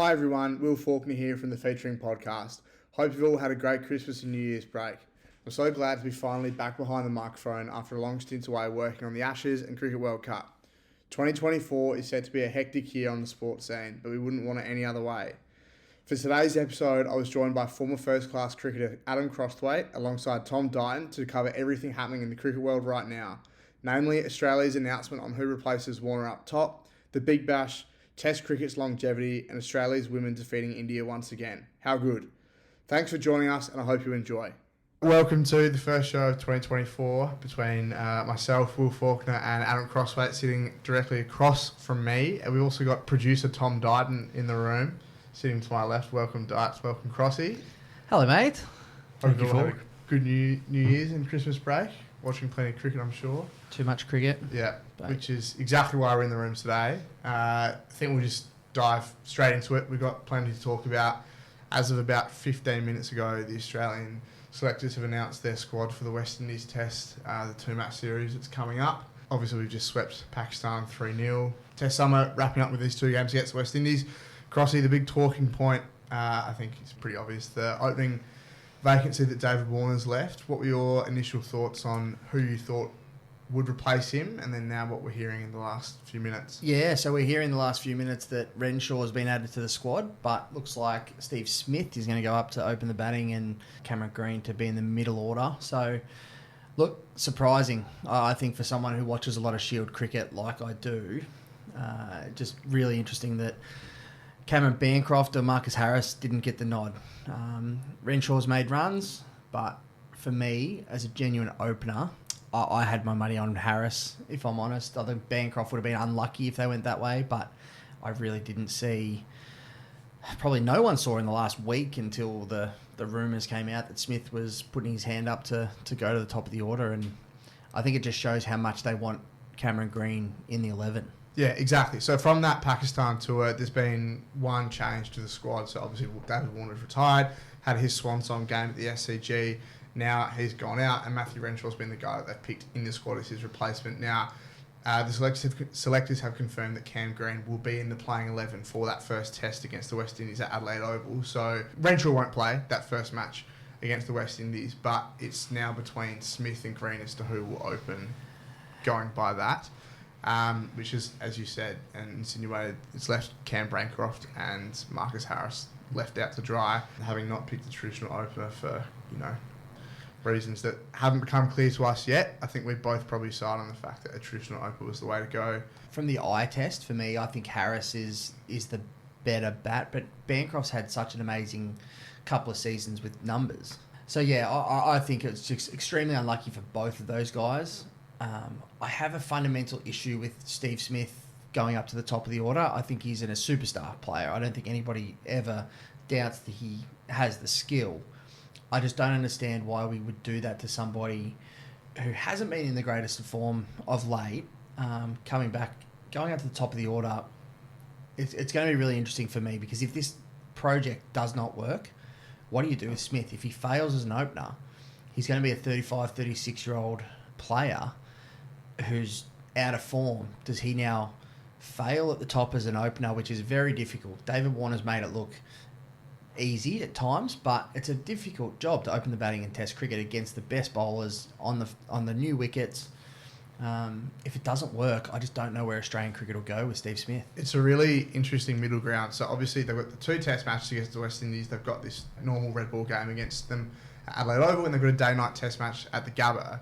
Hi everyone, Will Faulkner here from the Featuring Podcast. Hope you've all had a great Christmas and New Year's break. I'm so glad to be finally back behind the microphone after a long stint away working on the Ashes and Cricket World Cup. 2024 is set to be a hectic year on the sports scene, but we wouldn't want it any other way. For today's episode, I was joined by former first-class cricketer Adam Crosthwaite alongside Tom Dighton to cover everything happening in the cricket world right now, namely Australia's announcement on who replaces Warner up top, the Big Bash, Test cricket's longevity, and Australia's women defeating India once again. How good? Thanks for joining us, and I hope you enjoy. Welcome to the first show of 2024 between myself, Will Faulkner, and Adam Crosthwaite sitting directly across from me. And we've also got producer Tom Dighton in the room, sitting to my left. Welcome, Dights. Welcome, Crossy. Hello, mate. Hope you all had a good New Year's and Christmas break. Watching plenty of cricket, I'm sure. Too much cricket. Yeah, which is exactly why we're in the room today. I think we'll just dive straight into it. We've got plenty to talk about. As of about 15 minutes ago, the Australian selectors have announced their squad for the West Indies Test, the two-match series that's coming up. Obviously, we've just swept Pakistan 3-0. Test summer wrapping up with these two games against the West Indies. Crossy, the big talking point, I think it's pretty obvious, the opening vacancy that David Warner's left. What were your initial thoughts on who you thought would replace him, and then now what we're hearing in the last few minutes? Yeah, so we're hearing in the last few minutes that Renshaw has been added to the squad, but looks like Steve Smith is going to go up to open the batting and Cameron Green to be in the middle order. So, look, surprising. I think for someone who watches a lot of Shield cricket like I do, just really interesting that Cameron Bancroft or Marcus Harris didn't get the nod. Renshaw's made runs, but for me, as a genuine opener, I had my money on Harris, if I'm honest. I think Bancroft would have been unlucky if they went that way, but I really didn't see... Probably no one saw in the last week until the rumours came out that Smith was putting his hand up to go to the top of the order, and I think it just shows how much they want Cameron Green in the 11. Yeah, exactly. So from that Pakistan tour, there's been one change to the squad. So obviously David Warner's retired, had his swan song game at the SCG. Now he's gone out, and Matthew Renshaw's been the guy that they've picked in the squad as his replacement. Now, the selectors have confirmed that Cam Green will be in the playing 11 for that first test against the West Indies at Adelaide Oval. So Renshaw won't play that first match against the West Indies, but it's now between Smith and Green as to who will open going by that. Which is, as you said and insinuated, it's left Cam Bancroft and Marcus Harris left out to dry, having not picked the traditional opener for, reasons that haven't become clear to us yet. I think we both probably side on the fact that a traditional opener was the way to go. From the eye test, for me, I think Harris is the better bat, but Bancroft's had such an amazing couple of seasons with numbers. So, yeah, I think it's just extremely unlucky for both of those guys. I have a fundamental issue with Steve Smith going up to the top of the order. I think he's a superstar player. I don't think anybody ever doubts that he has the skill. I just don't understand why we would do that to somebody who hasn't been in the greatest of form of late, coming back, going up to the top of the order. It's going to be really interesting for me, because if this project does not work, what do you do with Smith? If he fails as an opener, he's going to be a 35, 36-year-old player who's out of form. Does he now fail at the top as an opener, which is very difficult? David Warner's made it look easy at times, but it's a difficult job to open the batting in Test cricket against the best bowlers on the new wickets. If it doesn't work, I just don't know where Australian cricket will go with Steve Smith. It's a really interesting middle ground. So obviously they've got the two Test matches against the West Indies. They've got this normal red ball game against them at Adelaide Oval, and they've got a day-night Test match at the Gabba.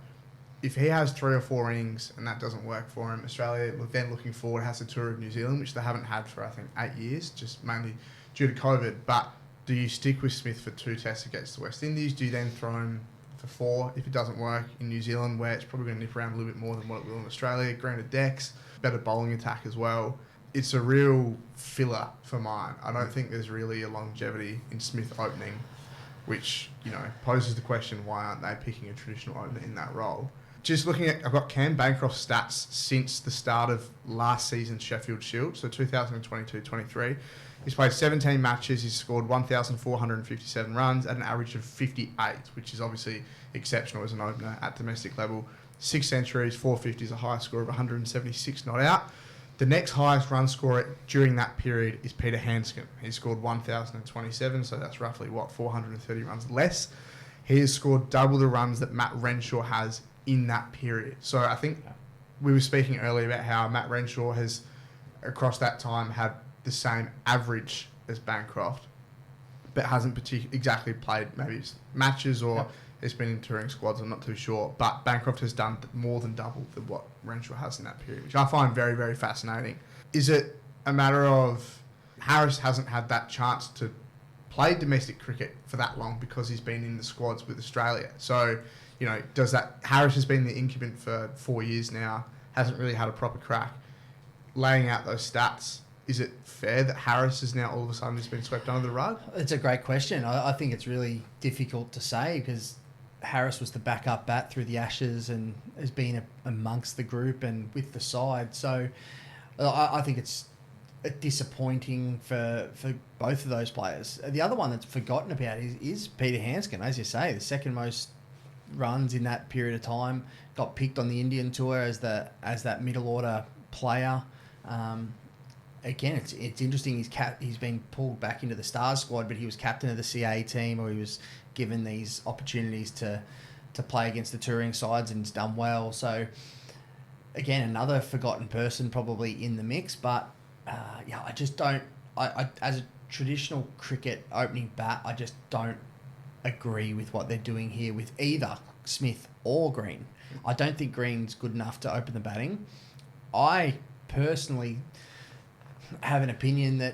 If he has 3 or 4 innings and that doesn't work for him, Australia then looking forward has a tour of New Zealand, which they haven't had for, I think, 8 years, just mainly due to COVID. But do you stick with Smith for 2 tests against the West Indies? Do you then throw him for 4 if it doesn't work in New Zealand, where it's probably going to nip around a little bit more than what it will in Australia? Granted decks, better bowling attack as well. It's a real filler for mine. I don't think there's really a longevity in Smith opening, which, poses the question, why aren't they picking a traditional opener in that role? Just looking at, I've got Cam Bancroft's stats since the start of last season's Sheffield Shield, so 2022-23. He's played 17 matches, he's scored 1,457 runs at an average of 58, which is obviously exceptional as an opener at domestic level. 6 centuries, 450s, a high score of 176 not out. The next highest run scorer during that period is Peter Handscomb. He scored 1,027, so that's roughly, 430 runs less. He has scored double the runs that Matt Renshaw has in that period. So I think we were speaking earlier about how Matt Renshaw has, across that time, had the same average as Bancroft, but hasn't exactly played maybe matches or it's been in touring squads. I'm not too sure. But Bancroft has done more than double than what Renshaw has in that period, which I find very, very fascinating. Is it a matter of Harris hasn't had that chance to play domestic cricket for that long because he's been in the squads with Australia? So, does that... Harris has been the incumbent for 4 years now, hasn't really had a proper crack. Laying out those stats, is it fair that Harris is now all of a sudden just been swept under the rug? It's a great question. I think it's really difficult to say because Harris was the backup bat through the Ashes and has been amongst the group and with the side. So I think it's disappointing for both of those players. The other one that's forgotten about is Peter Handscomb. As you say, the second most runs in that period of time, got picked on the Indian tour as that middle order player. Again, it's interesting. He's been pulled back into the Stars squad, but he was captain of the CA team, or he was given these opportunities to play against the touring sides and he's done well. So again, another forgotten person probably in the mix. But I just don't. I as a traditional cricket opening bat, I just don't agree with what they're doing here with either Smith or Green. I don't think Green's good enough to open the batting. I personally have an opinion that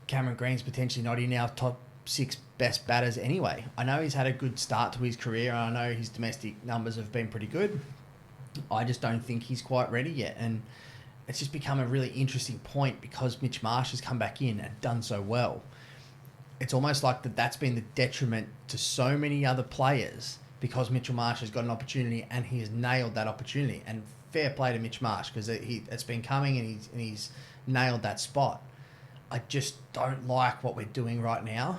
Cameron Green's potentially not in our top 6 best batters anyway. I know he's had a good start to his career, and I know his domestic numbers have been pretty good. I just don't think he's quite ready yet, and it's just become a really interesting point because Mitch Marsh has come back in and done so well. It's almost like that's been the detriment to so many other players because Mitchell Marsh has got an opportunity and he has nailed that opportunity. And fair play to Mitch Marsh because it's been coming and he's nailed that spot. I just don't like what we're doing right now,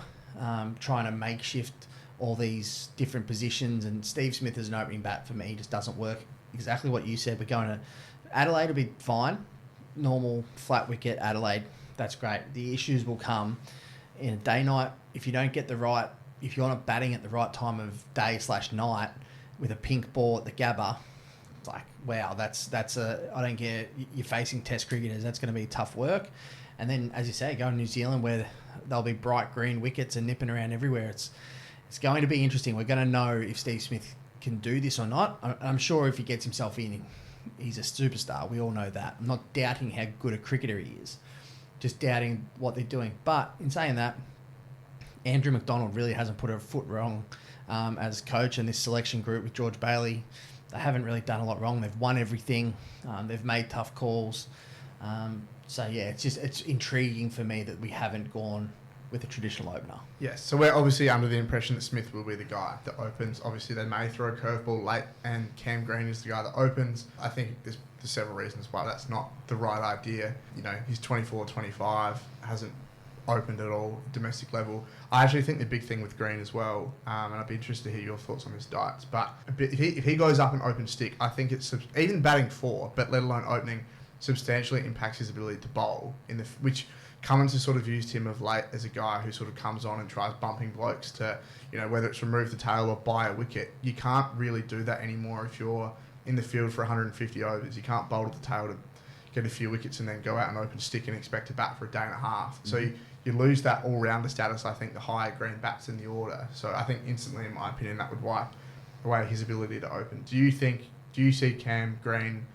trying to makeshift all these different positions. And Steve Smith as an opening bat for me just doesn't work. Exactly what you said. We're going to Adelaide will be fine. Normal flat wicket Adelaide, that's great. The issues will come in a day-night. If you don't get if you're not batting at the right time of day/night with a pink ball at the Gabba, it's like, wow, I don't get it. You're facing test cricketers. That's going to be tough work. And then, as you say, go to New Zealand where there'll be bright green wickets and nipping around everywhere. It's going to be interesting. We're going to know if Steve Smith can do this or not. I'm sure if he gets himself in, he's a superstar. We all know that. I'm not doubting how good a cricketer he is, just doubting what they're doing. But in saying that, Andrew McDonald really hasn't put a foot wrong as coach, and this selection group with George Bailey, they haven't really done a lot wrong. They've won everything. They've made tough calls. So yeah, it's intriguing for me that we haven't gone with a traditional opener. Yes, so we're obviously under the impression that Smith will be the guy that opens. Obviously, they may throw a curveball late, and Cam Green is the guy that opens. I think there's several reasons why that's not the right idea. He's 24, 25, hasn't opened at all, domestic level. I actually think the big thing with Green as well, and I'd be interested to hear your thoughts on his diets, but if he goes up and opens stick, I think it's even batting 4, but let alone opening, substantially impacts his ability to bowl, which Cummins has sort of used him of late as a guy who sort of comes on and tries bumping blokes to, whether it's remove the tail or buy a wicket. You can't really do that anymore if you're in the field for 150 overs. You can't bowl to the tail to get a few wickets and then go out and open stick and expect to bat for a day and a half. Mm-hmm. So you lose that all-rounder status, I think, the higher Green bats in the order. So I think instantly, in my opinion, that would wipe away his ability to open. Do you see Cam Green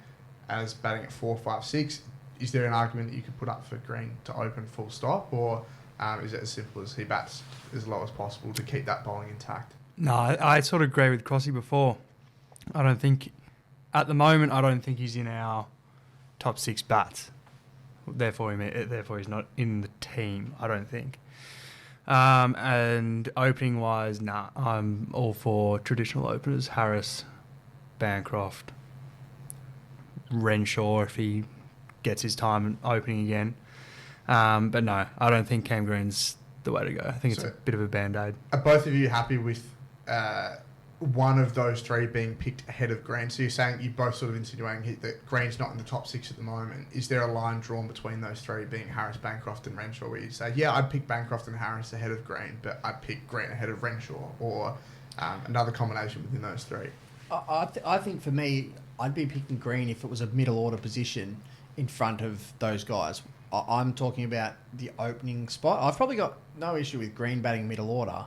as batting at 4, 5, 6? Is there an argument that you could put up for Green to open full stop, or is it as simple as he bats as low as possible to keep that bowling intact? No, I sort of agree with Crossy before. At the moment, I don't think he's in our top 6 bats. Therefore, he's not in the team, I don't think. And opening-wise, I'm all for traditional openers. Harris, Bancroft, Renshaw if he gets his time opening again. But no, I don't think Cam Green's the way to go. I think it's a bit of a band-aid. Are both of you happy with one of those three being picked ahead of Green. So you're saying, you're both sort of insinuating that Green's not in the top 6 at the moment. Is there a line drawn between those three being Harris, Bancroft and Renshaw, where you say, yeah, I'd pick Bancroft and Harris ahead of Green, but I'd pick Green ahead of Renshaw, or another combination within those three? I think for me, I'd be picking Green if it was a middle order position in front of those guys. I'm talking about the opening spot. I've probably got no issue with Green batting middle order,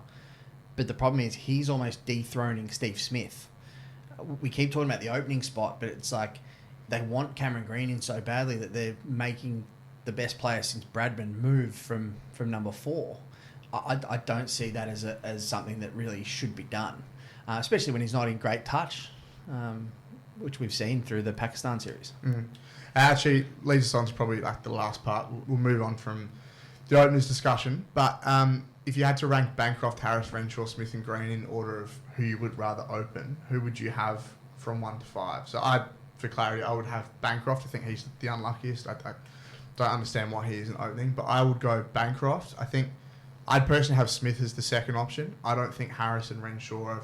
but the problem is he's almost dethroning Steve Smith. We keep talking about the opening spot, but it's like they want Cameron Green in so badly that they're making the best player since Bradman move from number 4. I don't see that as something that really should be done, especially when he's not in great touch, which we've seen through the Pakistan series. Actually, leads us on to probably like the last part. We'll move on from the openers discussion, but if you had to rank Bancroft, Harris, Renshaw, Smith and Green in order of who you would rather open, who would you have from 1 to 5? So for clarity, I would have Bancroft. I think he's the unluckiest. I don't understand why he isn't opening, but I would go Bancroft. I think I'd personally have Smith as the second option. I don't think Harris and Renshaw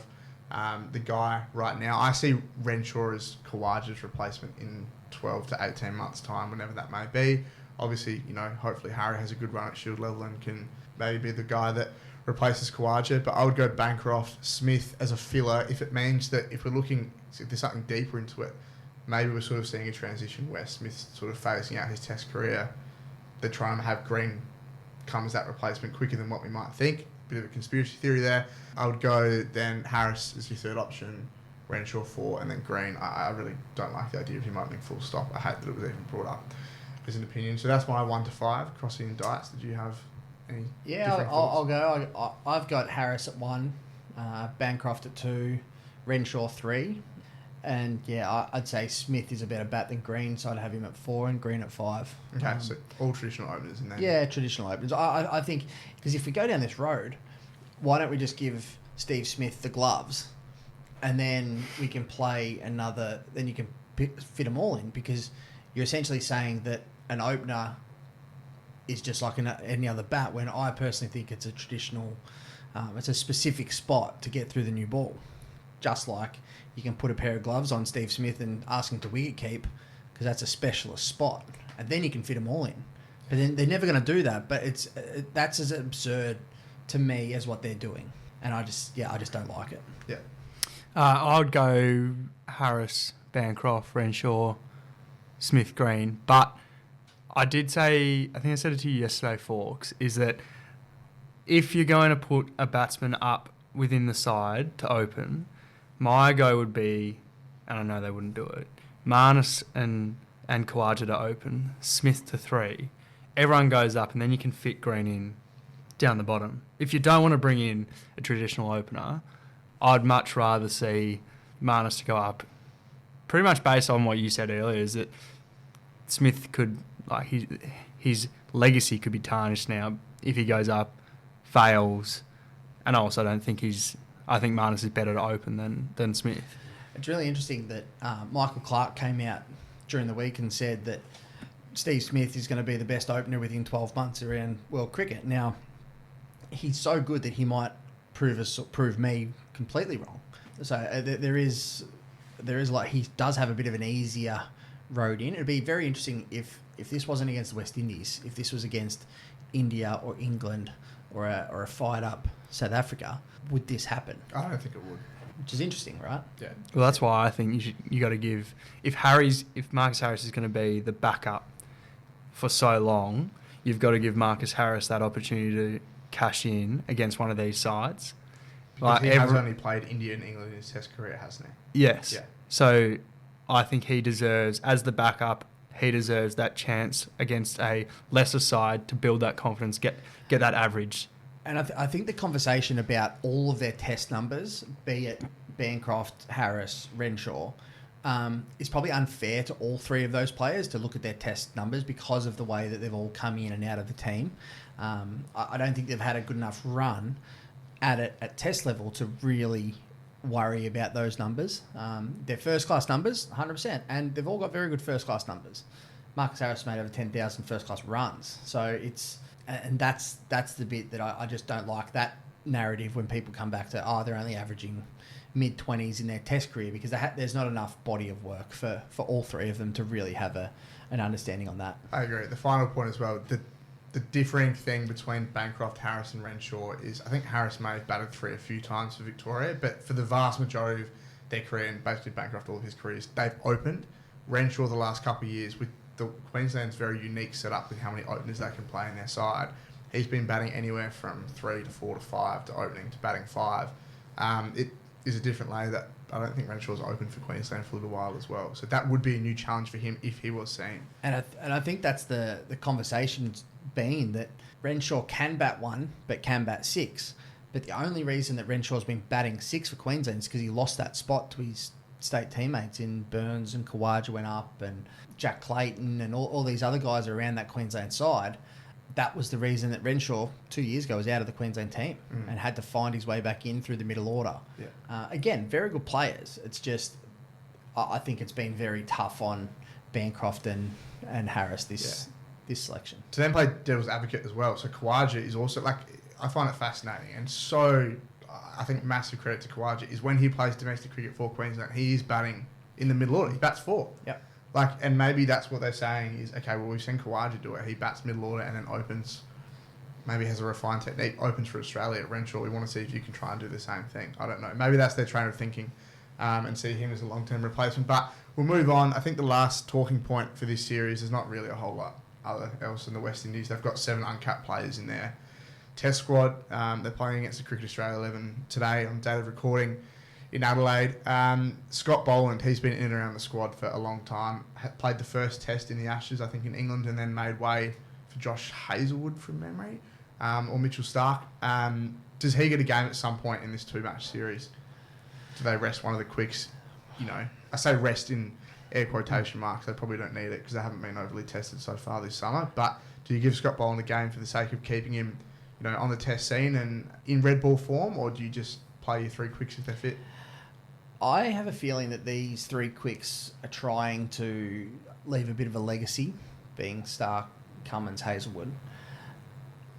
are the guy right now. I see Renshaw as Kawaja's replacement in 12 to 18 months' time, whenever that may be. Obviously, hopefully Harry has a good run at Shield level and can maybe be the guy that replaces Kawaja. But I would go Bancroft, Smith as a filler if it means that if there's something deeper into it, maybe we're sort of seeing a transition where Smith's sort of phasing out his Test career. They're trying to have Green come as that replacement quicker than what we might think. Bit of a conspiracy theory there. I would go then Harris as your third option, Renshaw 4, and then Green. I really don't like the idea of him opening full stop. I hate that it was even brought up as an opinion. So that's my 1 to 5. Crossing and Dice, did you have any? Yeah, I'll go. I've got Harris at 1, Bancroft at 2, Renshaw 3, and yeah, I'd say Smith is a better bat than Green, so I'd have him at 4 and Green at 5. Okay, so all traditional openers in there. Yeah, traditional openers. I think because if we go down this road, why don't we just give Steve Smith the gloves, and then we can play another. Then you can fit them all in, because you're essentially saying that an opener is just like any other bat, when I personally think it's a traditional, it's a specific spot to get through the new ball. Just like you can put a pair of gloves on Steve Smith and ask him to wicket keep, because that's a specialist spot, and then you can fit them all in. But then they're never going to do that. But that's as absurd to me as what they're doing, and I just don't like it. Yeah, I would go Harris, Bancroft, Renshaw, Smith, Green, but I did say, I think I said it to you yesterday, Forks, is that if you're going to put a batsman up within the side to open, my go would be, and I know they wouldn't do it, Marnus and Kawaja to open, Smith to 3. Everyone goes up, and then you can fit Green in down the bottom. If you don't want to bring in a traditional opener, I'd much rather see Marnus to go up, pretty much based on what you said earlier, is that Smith could, like, his legacy could be tarnished now if he goes up, fails, and I also don't think I think Marnus is better to open than Smith. It's really interesting that Michael Clarke came out during the week and said that Steve Smith is going to be the best opener within 12 months around world cricket. Now, he's so good that he might prove me completely wrong. So there is like, he does have a bit of an easier road in. It'd be very interesting if this wasn't against the West Indies, if this was against India or England or a fired up South Africa, would this happen? I don't think it would. Which is interesting, right? Yeah. Well, that's why I think you got to give, if Marcus Harris is going to be the backup for so long, you've got to give Marcus Harris that opportunity to cash in against one of these sides. Because he has only played India and England in his Test career, hasn't he? Yes. Yeah. So I think he deserves, as the backup, he deserves that chance against a lesser side to build that confidence, get that average. And I think the conversation about all of their Test numbers, be it Bancroft, Harris, Renshaw, is probably unfair to all three of those players to look at their Test numbers because of the way that they've all come in and out of the team. I don't think they've had a good enough run at it at Test level to really worry about those numbers. They're first-class numbers, 100%, and they've all got very good first-class numbers. Marcus Harris made over 10,000 first-class runs, so it's... And that's the bit that I just don't like, that narrative when people come back to, they're only averaging mid-20s in their test career, because there's not enough body of work for all three of them to really have an understanding on that. I agree. The final point as well, the differing thing between Bancroft, Harris and Renshaw is I think Harris may have batted 3 a few times for Victoria, but for the vast majority of their career, and basically Bancroft all of his careers, they've opened. Renshaw the last couple of years, with the Queensland's very unique setup with how many openers they can play in their side, he's been batting anywhere from 3 to 4 to 5 to opening to batting 5. It is a different lay that I don't think Renshaw's opened for Queensland for a little while as well. So that would be a new challenge for him if he was seen. And I think that's the conversation's been that Renshaw can bat 1 but can bat 6. But the only reason that Renshaw's been batting 6 for Queensland is because he lost that spot to his state teammates in Burns, and Kawaja went up, and Jack Clayton and all these other guys around that Queensland side. That was the reason that Renshaw 2 years ago was out of the Queensland team and had to find his way back in through the middle order. Yeah. Again, very good players. It's just, I think it's been very tough on Bancroft and Harris this selection. To then play devil's advocate as well. So Kawaja is also, like, I find it fascinating, and so I think massive credit to Kawaja is when he plays domestic cricket for Queensland, he is batting in the middle order. He bats 4. Yep. Like, and maybe that's what they're saying is, okay, well, we've seen Kawaja do it. He bats middle order and then opens, maybe has a refined technique, opens for Australia at Renshaw. We want to see if you can try and do the same thing. I don't know. Maybe that's their train of thinking, and see him as a long-term replacement. But we'll move on. I think the last talking point for this series is not really a whole lot else in the West Indies. They've got 7 uncapped players in their test squad. They're playing against the Cricket Australia 11 today on date of recording in Adelaide. Scott Boland, he's been in and around the squad for a long time. Played the first test in the Ashes, I think, in England, and then made way for Josh Hazlewood from memory, or Mitchell Starc. Does he get a game at some point in this 2-match series? Do they rest one of the quicks? You know, I say rest in air quotation marks. They probably don't need it because they haven't been overly tested so far this summer. But do you give Scott Boland a game for the sake of keeping him, you know, on the test scene and in red ball form, or do you just play your 3 quicks if they're fit? I have a feeling that these 3 quicks are trying to leave a bit of a legacy, being Starc, Cummins, Hazlewood.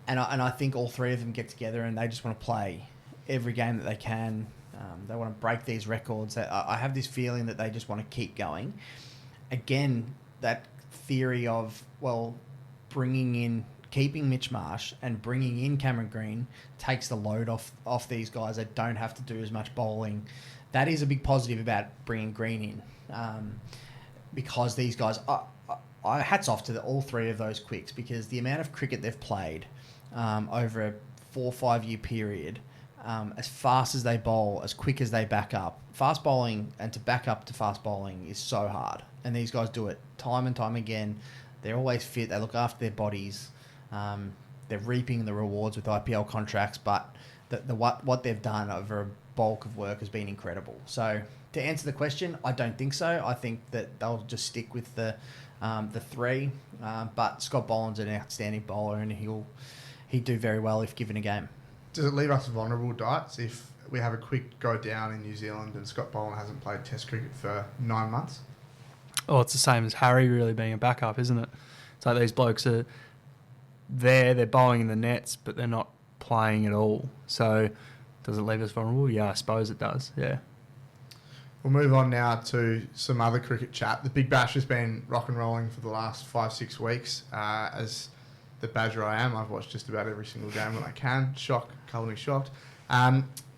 And I think all 3 of them get together and they just want to play every game that they can. They want to break these records. I have this feeling that they just want to keep going. Again, that theory of, well, keeping Mitch Marsh and bringing in Cameron Green takes the load off these guys that don't have to do as much bowling. That is a big positive about bringing Green in, because these guys, I hats off to all 3 of those quicks, because the amount of cricket they've played over a 4 or 5 year period, as fast as they bowl, as quick as they back up. Fast bowling and to back up to fast bowling is so hard, and these guys do it time and time again. They're always fit. They look after their bodies. They're reaping the rewards with IPL contracts, but what they've done over a bulk of work has been incredible. So to answer the question, I don't think so. I think that they'll just stick with the 3. But Scott Boland's an outstanding bowler, and he'd do very well if given a game. Does it leave us vulnerable, Diets, if we have a quick go down in New Zealand and Scott Boland hasn't played Test cricket for 9 months? Oh, it's the same as Harry really being a backup, isn't it? It's like these blokes are there, they're bowling in the nets, but they're not playing at all. So does it leave us vulnerable? Yeah, I suppose it does, yeah. We'll move on now to some other cricket chat. The Big Bash has been rock and rolling for the last 5-6 weeks. As the Badger I am, I've watched just about every single game when I can. Colour me shocked.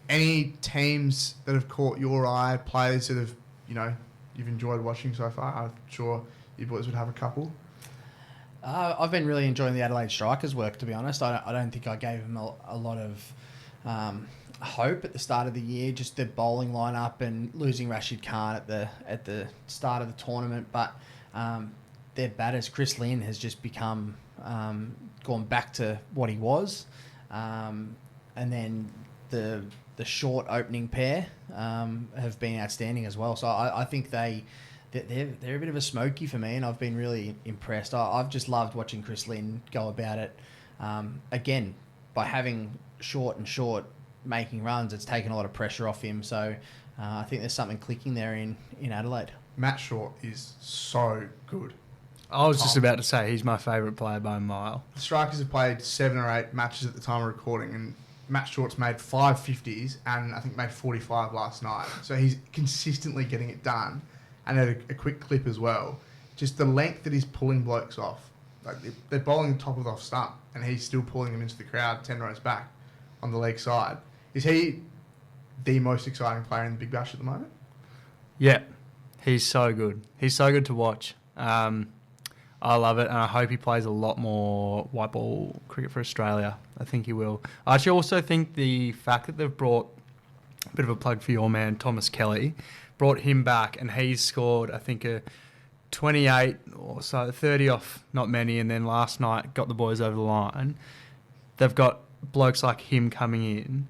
Any teams that have caught your eye, players that have, you've enjoyed watching so far? I'm sure you boys would have a couple. I've been really enjoying the Adelaide Strikers' work, to be honest. I don't think I gave them a lot of hope at the start of the year, just the bowling lineup and losing Rashid Khan at the start of the tournament. But their batters, Chris Lynn, has just become gone back to what he was, and then the short opening pair have been outstanding as well. So I think they're a bit of a smoky for me, and I've been really impressed. I've just loved watching Chris Lynn go about it. Again, by having short making runs, it's taken a lot of pressure off him. So I think there's something clicking there in Adelaide. Matt Short is so good. I was just about to say he's my favourite player by a mile. The Strikers have played 7 or 8 matches at the time of recording, and Matt Short's made 5 50s and I think made 45 last night. So he's consistently getting it done and at a quick clip as well. Just the length that he's pulling blokes off. Like they're bowling the top of the off stump and he's still pulling them into the crowd 10 rows back on the leg side. Is he the most exciting player in the Big Bash at the moment? Yeah, he's so good. He's so good to watch. I love it, and I hope he plays a lot more white ball cricket for Australia. I think he will. I actually also think the fact that they've brought, a bit of a plug for your man, Thomas Kelly, brought him back, and he's scored, I think, a 28 or so, 30 off not many, and then last night got the boys over the line. They've got blokes like him coming in.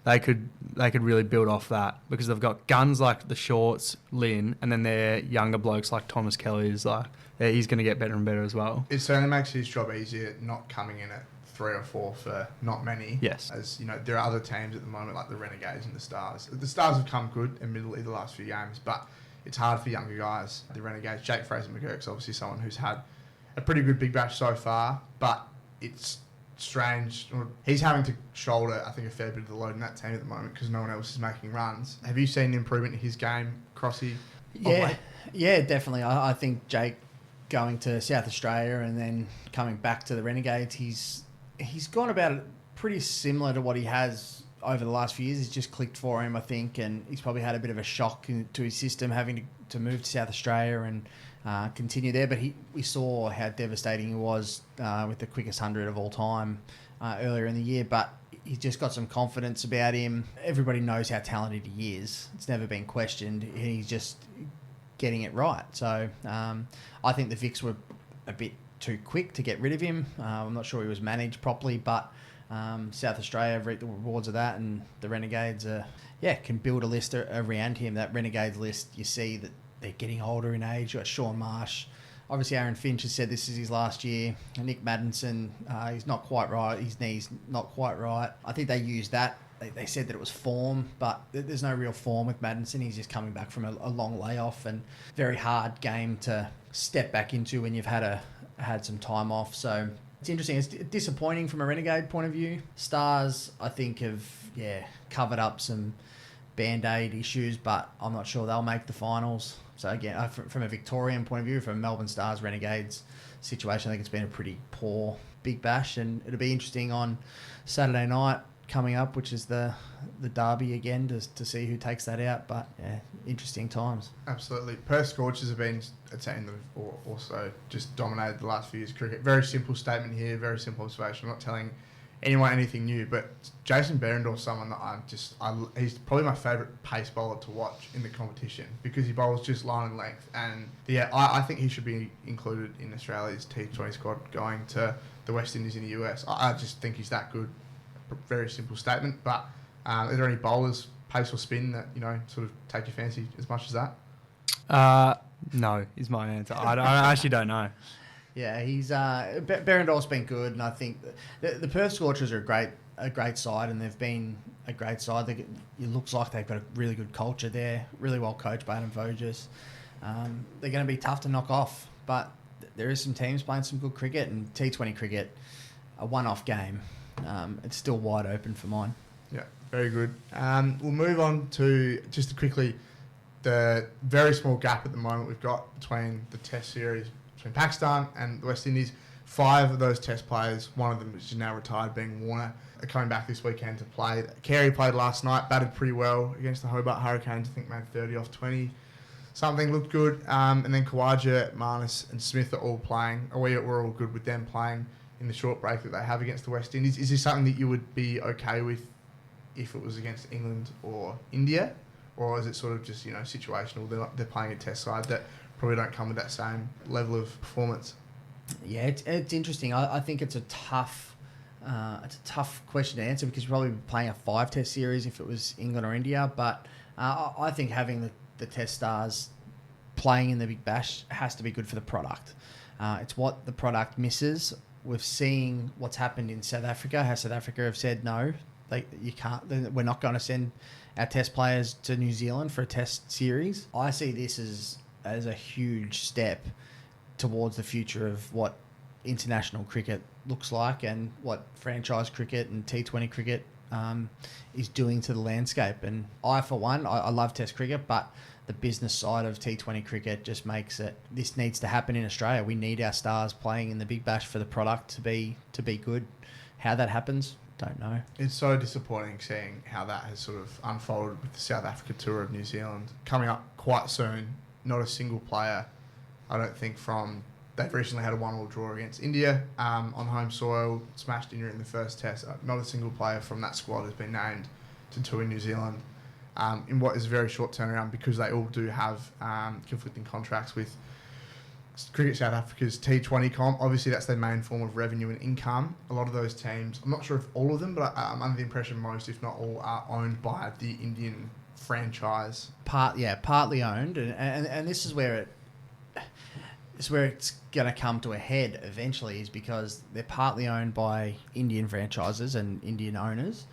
They could really build off that because they've got guns like the Shorts, Lynn, and then their younger blokes like Thomas Kelly is like, yeah, he's going to get better and better as well. It certainly makes his job easier not coming in at 3 or 4 for not many. Yes. As you know, there are other teams at the moment like the Renegades and the Stars. The Stars have come good, admittedly, the last few games, but it's hard for younger guys. The Renegades, Jake Fraser-McGurk's obviously someone who's had a pretty good Big Bash so far, but it's strange. He's having to shoulder, I think, a fair bit of the load in that team at the moment because no one else is making runs. Have you seen an improvement in his game, Crossy? Yeah, definitely. I think Jake going to South Australia and then coming back to the Renegades, he's gone about it pretty similar to what he has over the last few years. It's just clicked for him, I think, and he's probably had a bit of a shock to his system having to move to South Australia and continue there. But we saw how devastating he was with the quickest 100 of all time earlier in the year. But he's just got some confidence about him. Everybody knows how talented he is. It's never been questioned. He's just getting it right. So I think the Vics were a bit too quick to get rid of him. I'm not sure he was managed properly, but South Australia have reaped the rewards of that, and the Renegades can build a list around him. That Renegades list, you see that they're getting older in age. You've got Sean Marsh. Obviously, Aaron Finch has said this is his last year. Nick Maddinson, he's not quite right. His knee's not quite right. I think they used that. They said that it was form, but there's no real form with Maddinson. He's just coming back from a long layoff and very hard game to step back into when you've had some time off. So it's interesting. It's disappointing from a Renegade point of view. Stars, I think, have covered up some Band-Aid issues, but I'm not sure they'll make the finals. So again, from a Victorian point of view, from Melbourne Stars Renegades situation, I think it's been a pretty poor Big Bash, and it'll be interesting on Saturday night coming up, which is the derby again, to see who takes that out. But yeah, interesting times. Absolutely. Perth Scorchers have been a team that have also just dominated the last few years' cricket. Very simple statement here, very simple observation. I'm not telling anyone anything new, but Jason Berendorf's someone that he's probably my favourite pace bowler to watch in the competition because he bowls just line and length. And yeah, I think he should be included in Australia's T20 squad going to the West Indies in the US. I just think he's that good. Very simple statement, but are there any bowlers, pace or spin, that sort of take your fancy as much as that? No, is my answer. I actually don't know. Yeah, he's Berendorf's been good, and I think the Perth Scorchers are a great side, and they've been a great side. It looks like they've got a really good culture there, really well coached by Adam Voges. They're going to be tough to knock off, but there is some teams playing some good cricket, and T20 cricket, a one-off game. It's still wide open for mine. Yeah, very good. We'll move on to just quickly the very small gap at the moment we've got between the Test series between Pakistan and the West Indies. 5 of those Test players, one of them which is now retired, being Warner, are coming back this weekend to play. Carey played last night, batted pretty well against the Hobart Hurricanes. I think made 30 off 20. Something looked good. And then Khawaja, Marnus and Smith are all playing. We're all good with them playing in the short break that they have against the West Indies. Is this something that you would be okay with if it was against England or India? Or is it sort of just, situational? They're playing a Test side that probably don't come with that same level of performance. Yeah, it's interesting. I think it's a tough question to answer because you're probably playing a 5-test series if it was England or India. But I think having the Test stars playing in the Big Bash has to be good for the product. It's what the product misses. We've seen what's happened in South Africa, how South Africa have said no, you can't. We're not going to send our Test players to New Zealand for a Test series. I see this as a huge step towards the future of what international cricket looks like and what franchise cricket and T20 cricket is doing to the landscape. And I, for one, I love Test cricket, but the business side of T20 cricket just makes it. This needs to happen in Australia. We need our stars playing in the Big Bash for the product to be good. How that happens, don't know. It's so disappointing seeing how that has sort of unfolded with the South Africa tour of New Zealand coming up quite soon. Not a single player, I don't think, from... They've recently had a 1-1 draw against India on home soil, smashed India in the first test. Not a single player from that squad has been named to tour in New Zealand in what is a very short turnaround, because they all do have conflicting contracts with Cricket South Africa's T20 comp. Obviously, that's their main form of revenue and income. A lot of those teams, I'm not sure if all of them, but I'm under the impression most, if not all, are owned by the Indian franchise. Partly owned, and this is where it's going to come to a head eventually, is because they're partly owned by Indian franchises and Indian owners.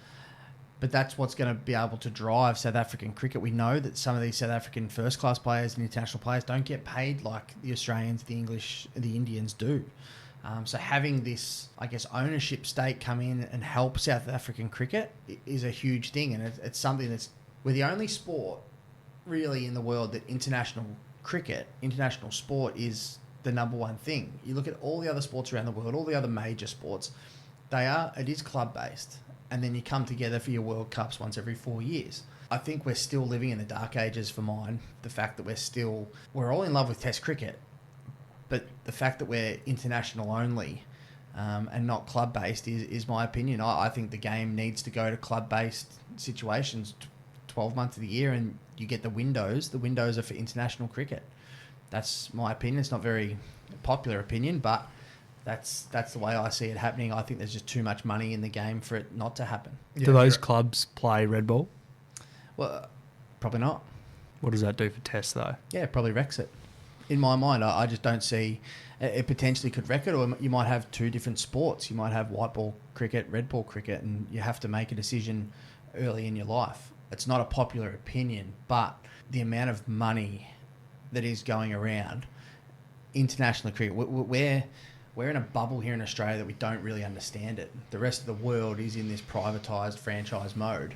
But that's what's going to be able to drive South African cricket. We know that some of these South African first-class players and international players don't get paid like the Australians, the English, the Indians do. So having this, I guess, ownership stake come in and help South African cricket is a huge thing. And it's something that's... We're the only sport, really, in the world that international sport is the number one thing. You look at all the other sports around the world, all the other major sports, it is club-based. And then you come together for your World Cups once every 4 years. I think we're still living in the dark ages for mine. The fact that we're all in love with Test cricket, but the fact that we're international only and not club-based is my opinion. I think the game needs to go to club-based situations 12 months of the year, and you get the windows. The windows are for international cricket. That's my opinion. It's not very popular opinion, but that's the way I see it happening. I think there's just too much money in the game for it not to happen. Yeah, do those clubs play red ball? Well, probably not. What does that do for Test, though? Yeah, probably wrecks it. In my mind, I just don't see... It potentially could wreck it, or you might have two different sports. You might have white ball cricket, red ball cricket, and you have to make a decision early in your life. It's not a popular opinion, but the amount of money that is going around international cricket, we're in a bubble here in Australia that we don't really understand it. The rest of the world is in this privatised franchise mode,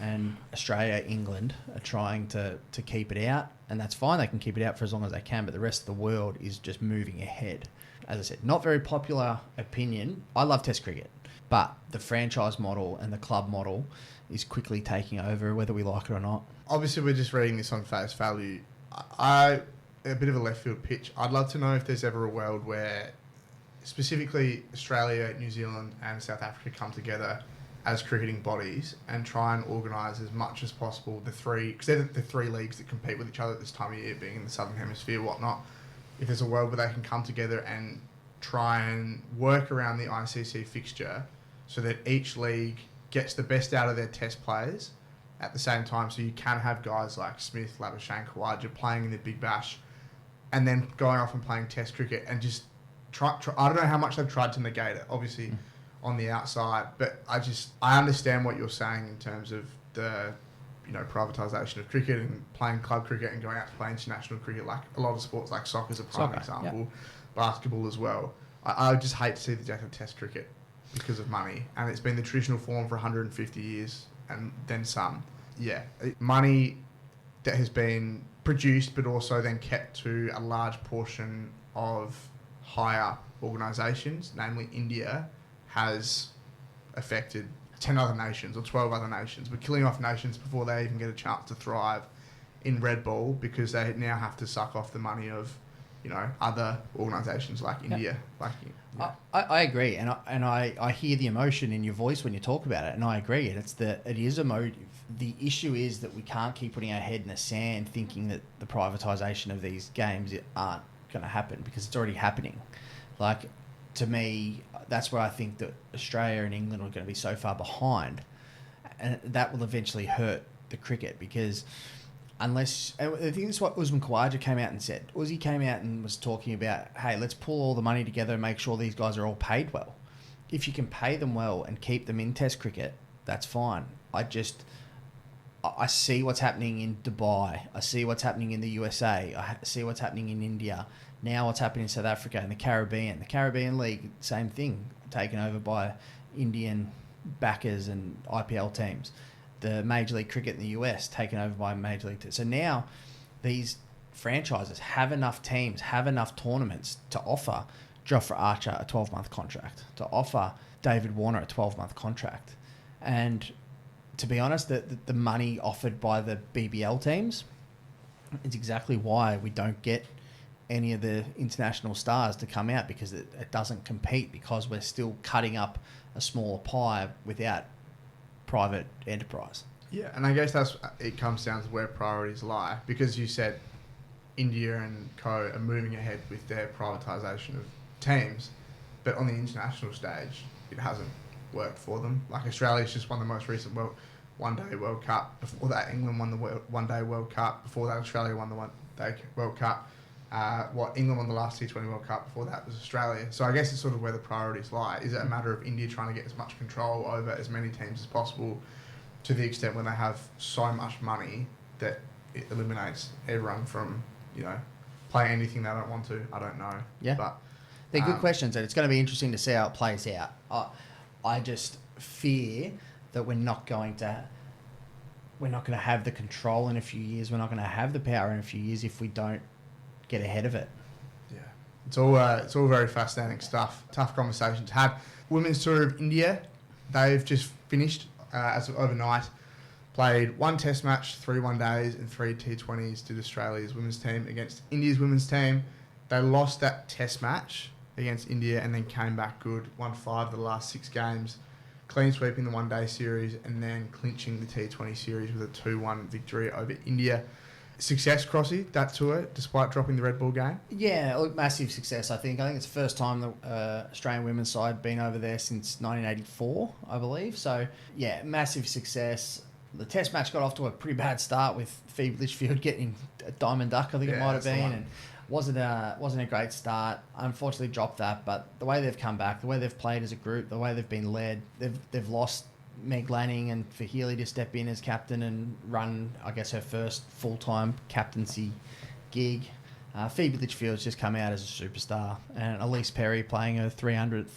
and Australia, England are trying to keep it out, and that's fine. They can keep it out for as long as they can, but the rest of the world is just moving ahead. As I said, not very popular opinion. I love Test cricket, but the franchise model and the club model is quickly taking over, whether we like it or not. Obviously, we're just reading this on face value. A bit of a left field pitch. I'd love to know if there's ever a world where specifically Australia, New Zealand and South Africa come together as cricketing bodies and try and organise as much as possible because they're the three leagues that compete with each other at this time of year, being in the Southern Hemisphere, whatnot. If there's a world where they can come together and try and work around the ICC fixture so that each league gets the best out of their Test players at the same time, so you can have guys like Smith, Labuschagne, Khawaja playing in the Big Bash and then going off and playing Test cricket and just try. I don't know how much they've tried to negate it, obviously, on the outside, but I understand what you're saying in terms of the privatisation of cricket and playing club cricket and going out to play international cricket, like a lot of sports, like soccer is a prime example, basketball as well. I just hate to see the death of Test cricket because of money, and it's been the traditional form for 150 years and then some. Yeah, money that has been produced but also then kept to a large portion of higher organisations, namely India, has affected 10 other nations or 12 other nations. We're killing off nations before they even get a chance to thrive in red ball because they now have to suck off the money of other organisations like India. I agree, and I hear the emotion in your voice when you talk about it, and I agree. It is emotive. The issue is that we can't keep putting our head in the sand thinking that the privatisation of these games aren't going to happen, because it's already happening. Like, to me, that's where I think that Australia and England are going to be so far behind, and that will eventually hurt the cricket, because unless... I think that's what Usman Khawaja came out and said. Uzi came out and was talking about, hey, let's pull all the money together and make sure these guys are all paid well. If you can pay them well and keep them in Test cricket, that's fine. I see what's happening in Dubai. I see what's happening in the USA. I see what's happening in India. Now what's happening in South Africa and the Caribbean. The Caribbean League, same thing, taken over by Indian backers and IPL teams. The Major League Cricket in the US taken over by Major League. So now these franchises have enough teams, have enough tournaments to offer Jofra Archer a 12-month contract, to offer David Warner a 12-month contract. And to be honest, the money offered by the BBL teams is exactly why we don't get any of the international stars to come out, because it doesn't compete, because we're still cutting up a smaller pie without private enterprise. Yeah, and I guess it comes down to where priorities lie, because you said India and co are moving ahead with their privatisation of teams, but on the international stage, it hasn't worked for them. Like Australia's just won the most recent one-day World Cup. Before that, England won the one-day World Cup. Before that, Australia won the one-day World Cup. England won the last T20 World Cup. Before that was Australia. So I guess it's sort of where the priorities lie. Is it a matter of India trying to get as much control over as many teams as possible, to the extent when they have so much money that it eliminates everyone from, playing anything they don't want to? I don't know. Yeah. But they're good questions, and it's going to be interesting to see how it plays out. I just fear that we're not going to have the control in a few years. We're not going to have the power in a few years if we don't get ahead of it. Yeah, it's all very fascinating stuff. Tough conversation to have. Women's Tour of India, they've just finished as of overnight. Played 1 test match, 3 one-days and 3 T20s, did Australia's women's team against India's women's team. They lost that test match against India and then came back good, won 5 of the last 6 games, clean sweeping the one-day series and then clinching the T20 series with a 2-1 victory over India. Success, Crossy, that tour, despite dropping the red ball game? Yeah, look, massive success, I think. I think it's the first time the Australian women's side been over there since 1984, I believe. So, yeah, massive success. The test match got off to a pretty bad start with Phoebe Litchfield getting a diamond duck, I think it might have been, and wasn't a great start. Unfortunately dropped that, but the way they've come back, the way they've played as a group, the way they've been led, they've lost Meg Lanning, and for Healy to step in as captain and run, I guess, her first full-time captaincy gig. Phoebe Litchfield's just come out as a superstar, and Elise Perry playing her 300th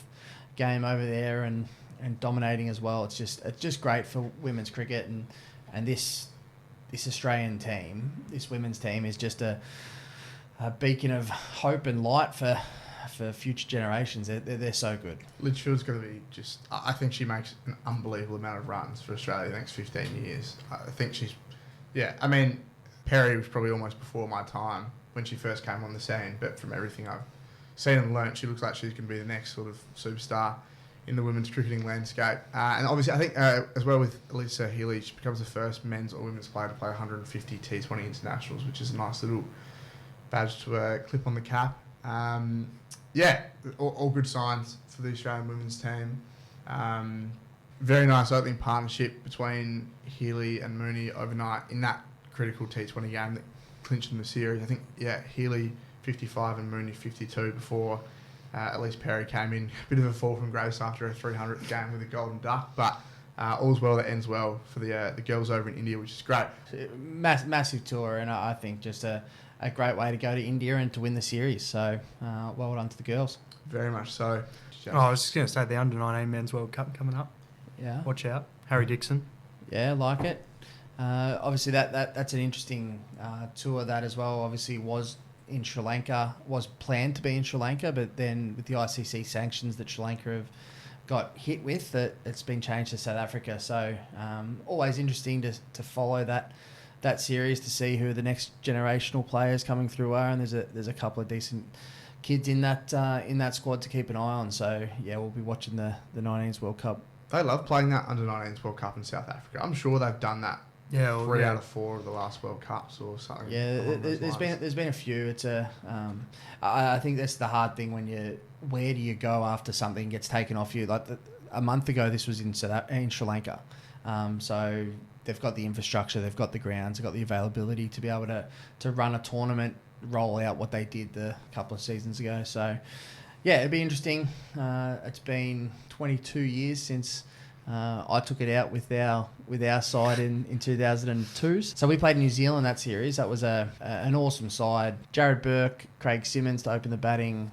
game over there and dominating as well. It's just great for women's cricket, and this Australian team, this women's team, is just a beacon of hope and light for future generations. They're so good. Litchfield's going to be just... I think she makes an unbelievable amount of runs for Australia the next 15 years. I think she's... Yeah, I mean, Perry was probably almost before my time when she first came on the scene, but from everything I've seen and learnt, she looks like she's going to be the next sort of superstar in the women's cricketing landscape. And obviously, I think as well with Alyssa Healy, she becomes the first men's or women's player to play 150 T20 internationals, which is a nice little badge to clip on the cap. All good signs for the Australian women's team. Very nice opening partnership between Healy and Mooney overnight in that critical T20 game that clinched them the series. I think, Healy 55 and Mooney 52 before Elise Perry came in. A bit of a fall from grace after her 300th game with a golden duck, but all's well that ends well for the girls over in India, which is great. Massive tour, and I think just a great way to go to India and to win the series. So well done to the girls. Very much so. I was just going to say the Under-19 Men's World Cup coming up. Yeah. Watch out. Harry Dixon. Yeah, like it. Obviously, that's an interesting tour, that as well. Obviously, was in Sri Lanka, was planned to be in Sri Lanka, but then with the ICC sanctions that Sri Lanka have got hit with, that it's been changed to South Africa. So always interesting to follow that series, to see who the next generational players coming through are, and there's a couple of decent kids in that squad to keep an eye on. So yeah, we'll be watching the 19s World Cup. They love playing that Under-19s World Cup in South Africa. I'm sure they've done that. Yeah, 3 out of 4 of the last World Cups or something. Yeah, there's been a few. It's I think that's the hard thing where do you go after something gets taken off you? Like a month ago, this was in Sri Lanka, so they've got the infrastructure, they've got the grounds, they've got the availability to be able to run a tournament, roll out what they did a couple of seasons ago. So yeah, it'd be interesting. It's been 22 years since I took it out with our side in 2002. So we played New Zealand that series. That was an awesome side. Jared Burke, Craig Simmons to open the batting,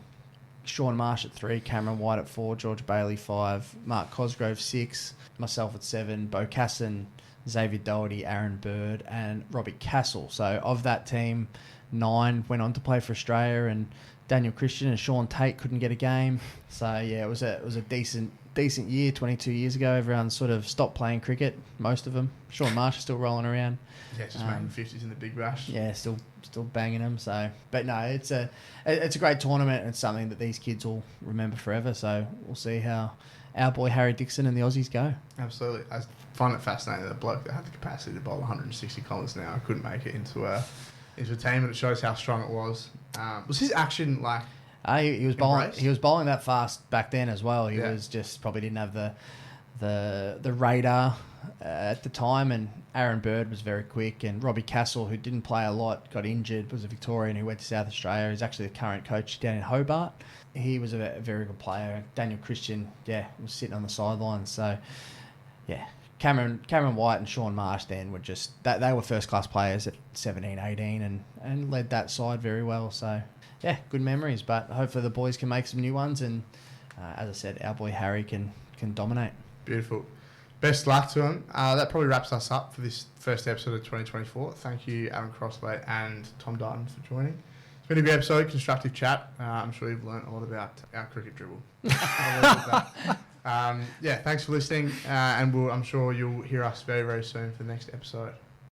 Sean Marsh at 3, Cameron White at 4, George Bailey 5, Mark Cosgrove 6, myself at 7, Bo Casson, Xavier Doherty, Aaron Bird, and Robbie Castle. So of that team, 9 went on to play for Australia, and Daniel Christian and Sean Tate couldn't get a game. So yeah, it was a decent year. 22 years ago, everyone sort of stopped playing cricket. Most of them. Sean Marsh is still rolling around. Yeah, just making 50s in the Big Bash. Yeah, still banging them. So, but no, it's a great tournament, and it's something that these kids will remember forever. So we'll see how our boy Harry Dixon and the Aussies go. Absolutely. I find it fascinating that a bloke that had the capacity to bowl 160 kilometres an hour couldn't make it into a team, and it shows how strong it was. Was his action like? He was bowling. embraced? He was bowling that fast back then as well. He Yeah. was just probably didn't have the radar at the time. And Aaron Bird was very quick. And Robbie Castle, who didn't play a lot, got injured. Was a Victorian who went to South Australia. He's actually the current coach down in Hobart. He was a very good player. Daniel Christian, was sitting on the sidelines. So, Cameron White and Sean Marsh then were just they were first class players at 17, 18 and led that side very well. So. Yeah, good memories, but hopefully the boys can make some new ones, and as I said, our boy Harry can dominate. Beautiful. Best luck to him. That probably wraps us up for this first episode of 2024. Thank you, Adam Crossley and Tom Dutton, for joining. It's been a great episode, constructive chat. I'm sure you've learnt a lot about our cricket dribble. Thanks for listening, and I'm sure you'll hear us very, very soon for the next episode.